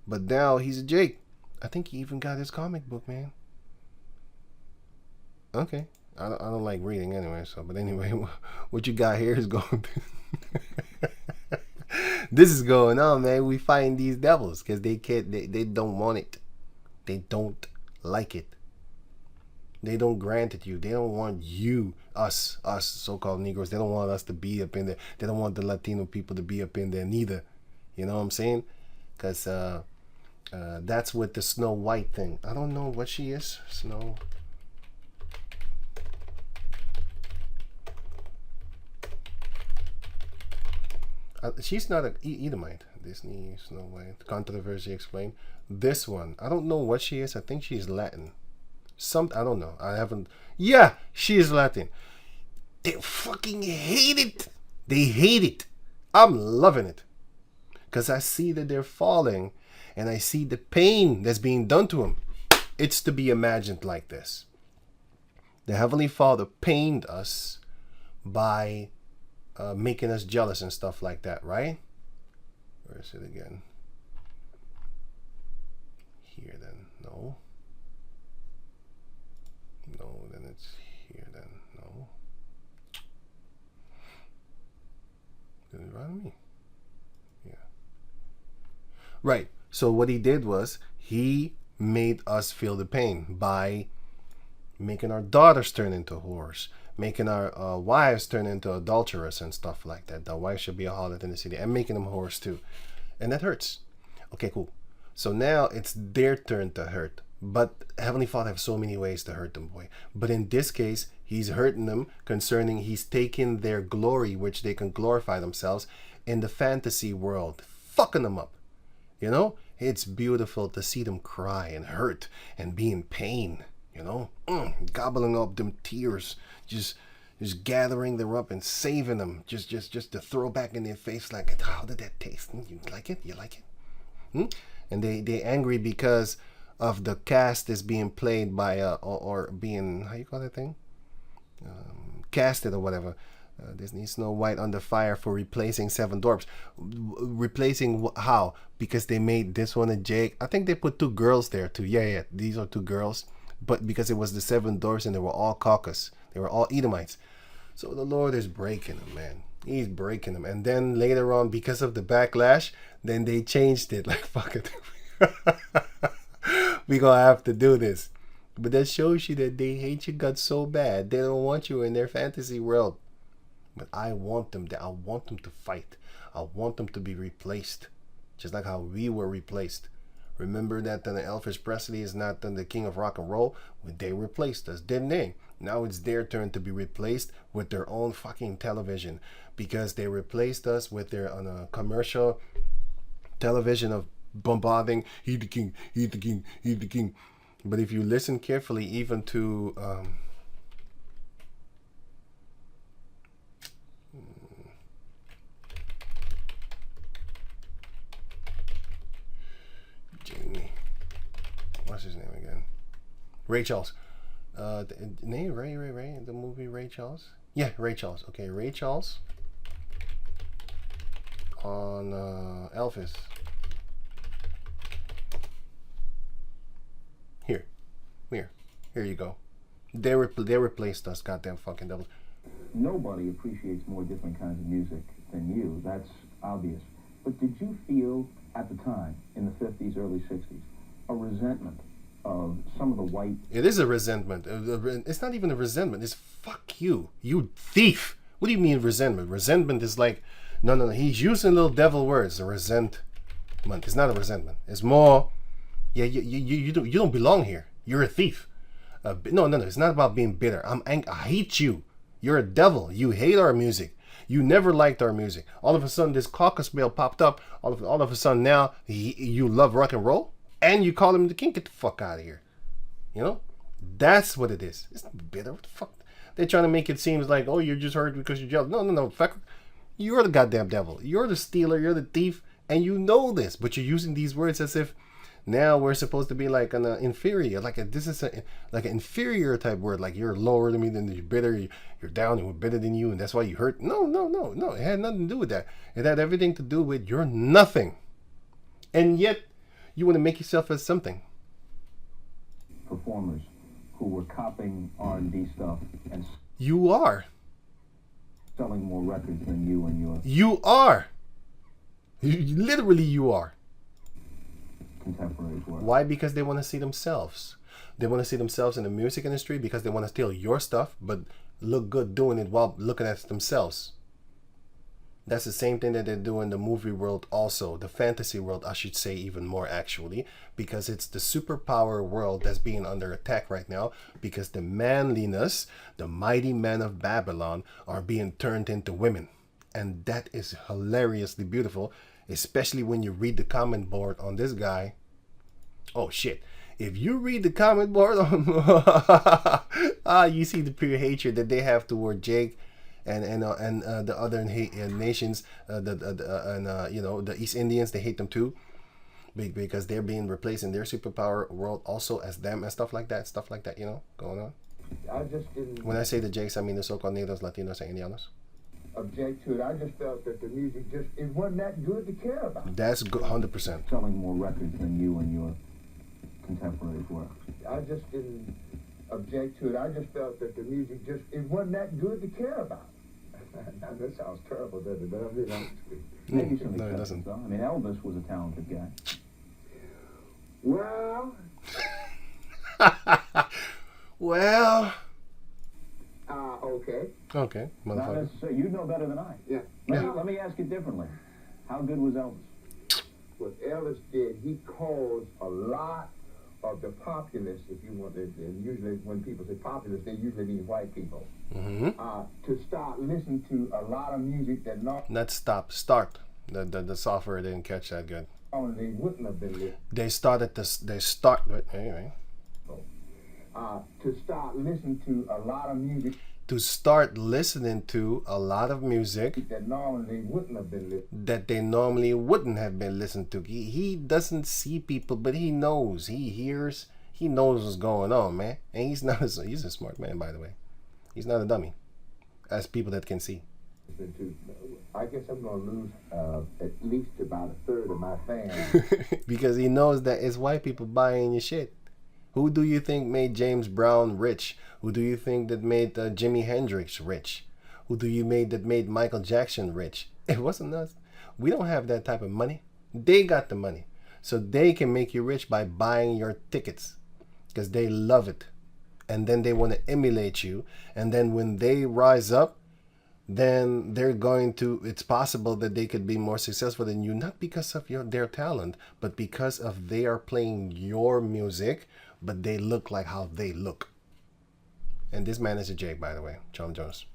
But now he's a Jake. I think he even got his comic book, man. Okay. I don't like reading anyway, so, but anyway, what you got here is going this is going on, man. We fighting these devils because they don't want it. They don't like it. They don't grant it you. They don't want you, us so-called Negroes. They don't want us to be up in there. They don't want the Latino people to be up in there neither. You know what I'm saying? Because that's with the Snow White thing. I don't know what she is. Snow. She's not an Edomite. Disney Snow White. Controversy explained. This one, I don't know what she is. I think she's Latin. I don't know. I haven't. Yeah, she is Latin. They fucking hate it. They hate it. I'm loving it. Because I see that they're falling. And I see the pain that's being done to them. It's to be imagined like this. The Heavenly Father pained us by making us jealous and stuff like that, right? Where is it again? Here then. No. No, then it's here then. No. Did it run me? Yeah. Right. So what he did was he made us feel the pain by making our daughters turn into whores, making our wives turn into adulterers and stuff like that. The wife should be a harlot in the city, and making them whores too. And that hurts. Okay, cool. So now it's their turn to hurt. But Heavenly Father has so many ways to hurt them, boy. But in this case, he's hurting them concerning he's taking their glory, which they can glorify themselves in the fantasy world, fucking them up. You know, it's beautiful to see them cry and hurt and be in pain, you know, gobbling up them tears, just gathering them up and saving them, just to throw back in their face like, how did that taste? You like it? You like it? And they angry because of the cast is being played by or being, how you call that thing, casted or whatever. Disney Snow White under fire for replacing Seven Dwarfs. Replacing how? Because they made this one a Jake. I think they put 2 girls there too. Yeah, these are 2 girls. But because it was the 7 Dwarfs and they were all caucus, they were all Edomites. So the Lord is breaking them, man. He's breaking them. And then later on, because of the backlash, then they changed it. Like, fuck it. We gonna have to do this. But that shows you that they hate you guts so bad. They don't want you in their fantasy world. But I want them there. I want them to fight. I want them to be replaced. Just like how we were replaced. Remember that Elvis Presley is not the king of rock and roll? Well, they replaced us, didn't they? Now it's their turn to be replaced with their own fucking television. Because they replaced us with their commercial television of bombarding, he the king, he the king, he the king. But if you listen carefully, even to Jamie, what's his name again? Ray Charles. Name Ray, the movie Ray Charles. Yeah, Ray Charles. Okay, Ray Charles on Elvis. Here you go. They replaced us, goddamn fucking devils. Nobody appreciates more different kinds of music than you. That's obvious. But did you feel at the time, in the 50s, early 60s, a resentment of some of the white... It is a resentment. It's not even a resentment. It's fuck you. You thief. What do you mean resentment? Resentment is like... No. He's using little devil words. A resentment. It's not a resentment. It's more... Yeah, you don't belong here. You're a thief. No. It's not about being bitter. I hate you. You're a devil. You hate our music. You never liked our music. All of a sudden, this caucus male popped up. All of a sudden, now you love rock and roll, and you call him the king. Get the fuck out of here. You know, that's what it is. It's not bitter. What the fuck? They're trying to make it seem like, oh, you're just hurt because you're jealous. No. Fuck. You're the goddamn devil. You're the stealer. You're the thief, and you know this. But you're using these words as if. Now we're supposed to be like an inferior, this is like an inferior type word, like you're lower than me, then you're bitter, you're down, and we're better than you, and that's why you hurt. No. It had nothing to do with that. It had everything to do with you're nothing, and yet you want to make yourself as something. Performers who were copying R&B stuff and you are selling more records than you and your. You are. Literally, you are. Contemporaries were. Why? Because they want to see themselves. They want to see themselves in the music industry because they want to steal your stuff, but look good doing it while looking at themselves. That's the same thing that they do in the movie world also. The fantasy world, I should say, even more actually, because it's the superpower world that's being under attack right now because the manliness, the mighty men of Babylon are being turned into women. And that is hilariously beautiful. Especially when you read the comment board on this guy. Oh shit. If you read the comment board on you see the pure hatred that they have toward Jake and the other nations, the East Indians, they hate them too. Because they're being replaced in their superpower world also as them and stuff like that, going on. I just didn't. When I say the Jakes, I mean the so-called Negros, Latinos, and Indianos. Object to it. I just felt that the music it wasn't that good to care about. That's good, 100%. Selling more records than you and your contemporaries were. I just didn't object to it. I just felt that the music it wasn't that good to care about. Now that sounds terrible, doesn't it? But I'm being honest with you. Maybe some No, it doesn't. I mean, Elvis was a talented guy. Well. Okay. Okay, Not motherfucker. necessarily. You know better than I. Yeah. Let me ask it differently. How good was Elvis? What Elvis did, he caused a lot of the populace, if you want to, and usually when people say populace, they usually mean white people, to start listening to a lot of music that not stop, start. The software didn't catch that good. They wouldn't have been listening. They started this. They start. Anyway. To start listening to a lot of music. To start listening to a lot of music that normally wouldn't have been listened. That they normally wouldn't have been listened to. He doesn't see people, but he knows. He hears. He knows what's going on, man. And he's a smart man, by the way. He's not a dummy, as people that can see. I guess I'm going to lose at least about a third of my fans. Because he knows that it's white people buying your shit. Who do you think made James Brown rich? Who do you think that made Jimi Hendrix rich? Who do you made that made Michael Jackson rich? It wasn't us. We don't have that type of money. They got the money. So they can make you rich by buying your tickets. Because they love it. And then they want to emulate you. And then when they rise up, then they're going to, it's possible that they could be more successful than you, not because of their talent, but because of they are playing your music, but they look like how they look. And this man is a Jake, by the way, John Jones.